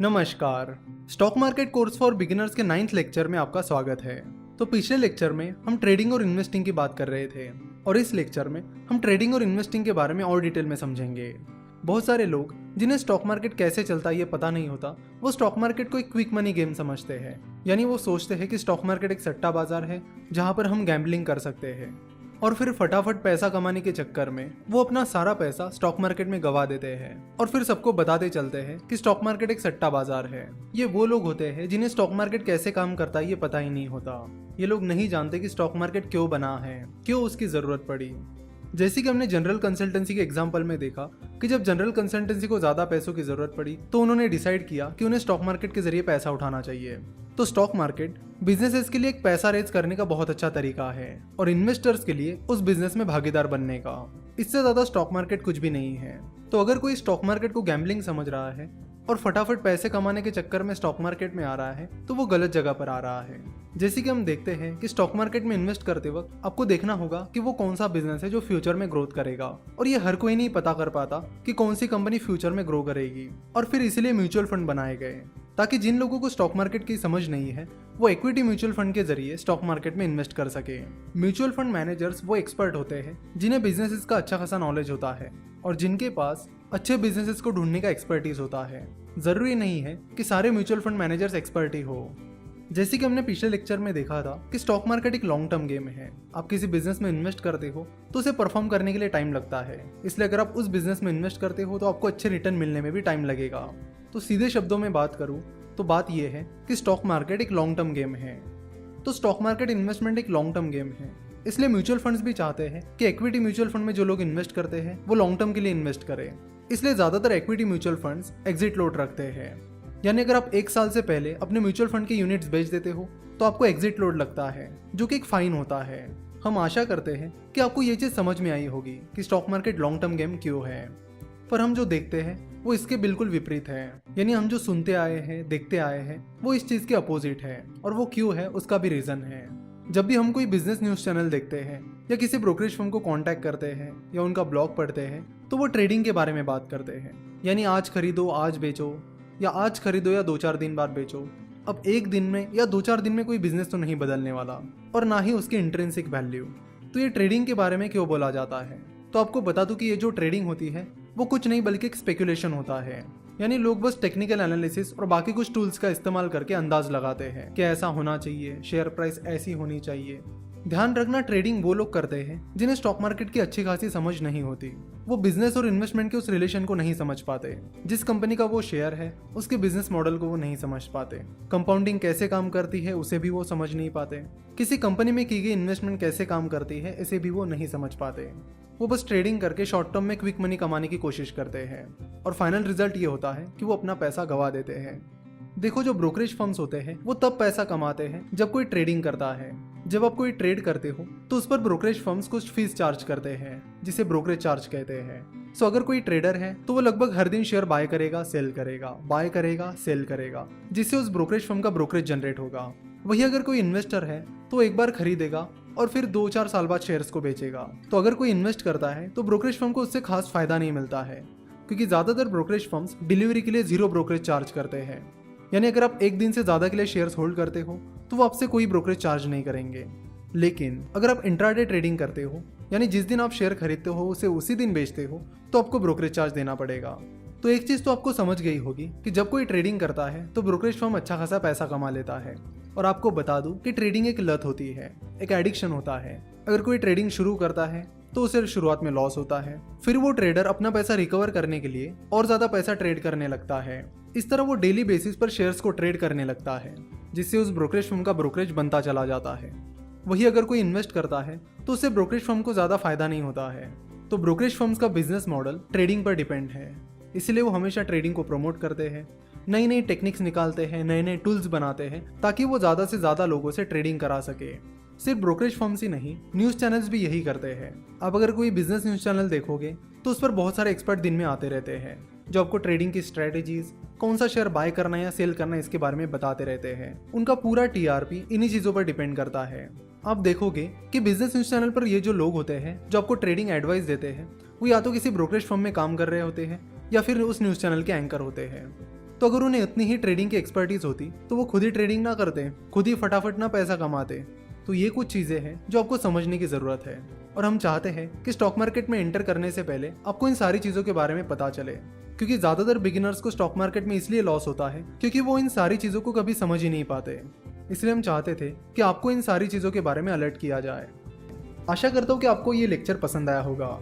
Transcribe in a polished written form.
नमस्कार। Stock market course for beginners के 9th lecture में आपका स्वागत है। तो पिछले लेक्चर में हम ट्रेडिंग और इन्वेस्टिंग की बात कर रहे थे और इस लेक्चर में हम ट्रेडिंग और इन्वेस्टिंग के बारे में और डिटेल में समझेंगे। बहुत सारे लोग जिन्हें स्टॉक मार्केट कैसे चलता है ये पता नहीं होता, वो स्टॉक मार्केट को एक क्विक मनी गेम समझते हैं। यानी वो सोचते हैं कि स्टॉक मार्केट एक सट्टा बाजार है जहाँ पर हम गैम्बलिंग कर सकते हैं और फिर फटाफट पैसा कमाने के चक्कर में वो अपना सारा पैसा स्टॉक मार्केट में गवा देते हैं और फिर सबको बताते चलते हैं कि स्टॉक मार्केट एक सट्टा बाजार है। ये वो लोग होते हैं जिन्हें स्टॉक मार्केट कैसे काम करता है ये पता ही नहीं होता। ये लोग नहीं जानते कि स्टॉक मार्केट क्यों बना है, क्यों उसकी जरूरत पड़ी। जैसे कि हमने जनरल कंसल्टेंसी के एग्जाम्पल में देखा कि जब जनरल कंसल्टेंसी को ज्यादा पैसों की जरूरत पड़ी तो उन्होंने डिसाइड किया कि उन्हें स्टॉक मार्केट के जरिए पैसा उठाना चाहिए। तो स्टॉक मार्केट बिजनेसेस के लिए एक पैसा रेज करने का बहुत अच्छा तरीका है और इन्वेस्टर्स के लिए उस बिजनेस में भागीदार बनने का। इससे ज्यादा स्टॉक मार्केट कुछ भी नहीं है। तो अगर कोई स्टॉक मार्केट को गैम्बलिंग समझ रहा है और फटाफट पैसे कमाने के चक्कर में स्टॉक मार्केट में आ रहा है तो वो गलत जगह पर आ रहा है। जैसे कि हम देखते हैं कि स्टॉक मार्केट में इन्वेस्ट करते वक्त आपको देखना होगा कि वो कौन सा बिजनेस है जो फ्यूचर में ग्रोथ करेगा, और ये हर कोई नहीं पता कर पाता कि कौन सी कंपनी फ्यूचर में ग्रो करेगी। और फिर इसीलिए म्यूचुअल फंड बनाए गए ताकि जिन लोगों को स्टॉक मार्केट की समझ नहीं है वो इक्विटी म्यूचुअल फंड के जरिए स्टॉक मार्केट में इन्वेस्ट कर सके। म्यूचुअल फंड मैनेजर्स वो एक्सपर्ट होते हैं जिन्हें बिजनेसेस का अच्छा खासा नॉलेज होता है और जिनके पास अच्छे बिजनेसेस को ढूंढने का एक्सपर्टीज होता है। जरूरी नहीं है कि सारे म्यूचुअल फंड मैनेजर्स एक्सपर्ट ही हो। जैसे कि हमने पिछले लेक्चर में देखा था कि स्टॉक मार्केट एक लॉन्ग टर्म गेम है। आप किसी बिजनेस में इन्वेस्ट करते हो तो उसे परफॉर्म करने के लिए टाइम लगता है, इसलिए अगर आप उस बिजनेस में इन्वेस्ट करते हो तो आपको अच्छे रिटर्न मिलने में भी टाइम लगेगा। तो सीधे शब्दों में बात करूं तो बात यह है कि स्टॉक मार्केट एक लॉन्ग टर्म गेम है। तो स्टॉक मार्केट इन्वेस्टमेंट एक लॉन्ग टर्म गेम है, इसलिए म्यूचुअल फंड्स भी चाहते हैं कि इक्विटी म्यूचुअल फंड में जो लोग इन्वेस्ट करते हैं वो लॉन्ग टर्म के लिए इन्वेस्ट करें। इसलिए ज्यादातर equity mutual funds exit load रखते हैं। यानी अगर आप 1 साल से पहले अपने म्यूचुअल फंड के यूनिट्स बेच देते हो तो आपको एग्जिट लोड लगता है, जो कि एक फाइन होता है। हम आशा करते हैं कि आपको ये चीज समझ में आई होगी कि stock market long term game क्यों है। पर हम जो देखते हैं वो इसके बिल्कुल विपरीत है। यानी हम जो सुनते आए हैं, देखते आए हैं, वो इस चीज के अपोजिट है। और वो क्यों है उसका भी रीजन है। जब भी हम कोई बिजनेस न्यूज चैनल देखते हैं या किसी ब्रोकरेज फर्म को कांटेक्ट करते हैं या उनका ब्लॉग पढ़ते हैं तो वो ट्रेडिंग के बारे में बात करते हैं। यानी आज खरीदो आज बेचो, या आज खरीदो या 2-4 दिन बाद बेचो। अब एक दिन में या 2-4 दिन में कोई बिजनेस तो नहीं बदलने वाला और ना ही उसकी इंट्रिंसिक वैल्यू। तो ये ट्रेडिंग के बारे में क्यों बोला जाता है? तो आपको बता दूं कि ये जो ट्रेडिंग होती है वो कुछ नहीं बल्कि एक स्पेकुलेशन होता है। यानी लोग बस टेक्निकल एनालिसिस और बाकी कुछ टूल्स का इस्तेमाल करके अंदाज लगाते हैं कि ऐसा होना चाहिए, शेयर प्राइस ऐसी होनी चाहिए। ध्यान रखना, ट्रेडिंग वो लोग करते हैं जिन्हें स्टॉक मार्केट की अच्छी खासी समझ नहीं होती। वो बिजनेस और इन्वेस्टमेंट के उस रिलेशन को नहीं समझ पाते। जिस कंपनी का वो शेयर है उसके बिजनेस मॉडल को वो नहीं समझ पाते। कंपाउंडिंग कैसे काम करती है उसे भी वो समझ नहीं पाते। किसी कंपनी में की गई इन्वेस्टमेंट कैसे काम करती है इसे भी वो नहीं समझ पाते। वो बस ट्रेडिंग करके शॉर्ट टर्म में क्विक मनी कमाने की कोशिश करते हैं और फाइनल रिजल्ट ये होता है कि वो अपना पैसा गवा देते हैं। देखो, जो ब्रोकरेज फर्म्स होते हैं वो तब पैसा कमाते हैं जब कोई ट्रेडिंग करता है। जब आप कोई ट्रेड करते हो तो उस पर ब्रोकरेज फर्म्स कुछ फीस चार्ज करते हैं जिसे ब्रोकरेज चार्ज कहते हैं। सो अगर कोई ट्रेडर है तो वो लगभग हर दिन शेयर बाय करेगा सेल करेगा, बाय करेगा सेल करेगा, जिससे उस ब्रोकरेज फर्म का ब्रोकरेज जनरेट होगा। वही अगर कोई इन्वेस्टर है तो एक बार खरीदेगा और फिर 2-4 साल बाद शेयर्स को बेचेगा। तो अगर कोई इन्वेस्ट करता है तो ब्रोकरेज फर्म को उससे खास फायदा नहीं मिलता है, क्योंकि ज्यादातर ब्रोकरेज फर्म्स डिलीवरी के लिए 0 ब्रोकरेज चार्ज करते हैं। यानी अगर आप एक दिन से ज्यादा के लिए शेयर्स होल्ड करते हो तो वो आपसे कोई ब्रोकरेज चार्ज नहीं करेंगे। लेकिन अगर आप इंट्राडे ट्रेडिंग करते हो, यानी जिस दिन आप शेयर खरीदते हो उसे उसी दिन बेचते हो, तो आपको ब्रोकरेज चार्ज देना पड़ेगा। तो एक चीज तो आपको समझ गई होगी कि जब कोई ट्रेडिंग करता है तो ब्रोकरेज फर्म अच्छा खासा पैसा कमा लेता है। और आपको बता दूं कि ट्रेडिंग एक लत होती है, एक एडिक्शन होता है। अगर कोई ट्रेडिंग शुरू करता है तो उसे शुरुआत में लॉस होता है, फिर वो ट्रेडर अपना पैसा रिकवर करने के लिए और ज्यादा पैसा ट्रेड करने लगता है। इस तरह वो डेली बेसिस पर शेयर्स को ट्रेड करने लगता है, जिससे उस ब्रोकरेज फर्म का ब्रोकरेज बनता चला जाता है। वही अगर कोई इन्वेस्ट करता है तो उससे ब्रोकरेज फर्म को ज्यादा फायदा नहीं होता है। तो ब्रोकरेज फर्म्स का बिजनेस मॉडल ट्रेडिंग पर डिपेंड है, इसलिए वो हमेशा ट्रेडिंग को प्रमोट करते हैं, नई नई टेक्निक्स निकालते हैं, नए नए टूल्स बनाते हैं ताकि वो ज्यादा से ज्यादा लोगों से ट्रेडिंग करा सके। सिर्फ ब्रोकरेज फर्म्स ही नहीं, न्यूज चैनल्स भी यही करते हैं। आप अगर कोई बिजनेस न्यूज चैनल देखोगे तो उस पर बहुत सारे एक्सपर्ट दिन में आते रहते हैं जो आपको ट्रेडिंग की स्ट्रेटेजीज, कौन सा शेयर बाय करना या सेल करना इसके बारे में बताते रहते हैं। उनका पूरा टीआरपी इन्हीं चीजों पर डिपेंड करता है। आप देखोगे कि बिजनेस न्यूज चैनल पर ये जो लोग होते हैं जो आपको ट्रेडिंग एडवाइस देते हैं वो या तो किसी ब्रोकरेज फर्म में काम कर रहे होते हैं या फिर उस न्यूज चैनल के एंकर होते हैं। तो अगर उन्हें इतनी ही ट्रेडिंग की एक्सपर्टीज होती तो वो खुद ही ट्रेडिंग ना करते, खुद ही फटाफट ना पैसा कमाते। तो ये कुछ चीज़ें हैं जो आपको समझने की ज़रूरत है, और हम चाहते हैं कि स्टॉक मार्केट में एंटर करने से पहले आपको इन सारी चीज़ों के बारे में पता चले, क्योंकि ज़्यादातर बिगिनर्स को स्टॉक मार्केट में इसलिए लॉस होता है क्योंकि वो इन सारी चीज़ों को कभी समझ ही नहीं पाते। इसलिए हम चाहते थे कि आपको इन सारी चीज़ों के बारे में अलर्ट किया जाए। आशा करता हूँ कि आपको ये लेक्चर पसंद आया होगा।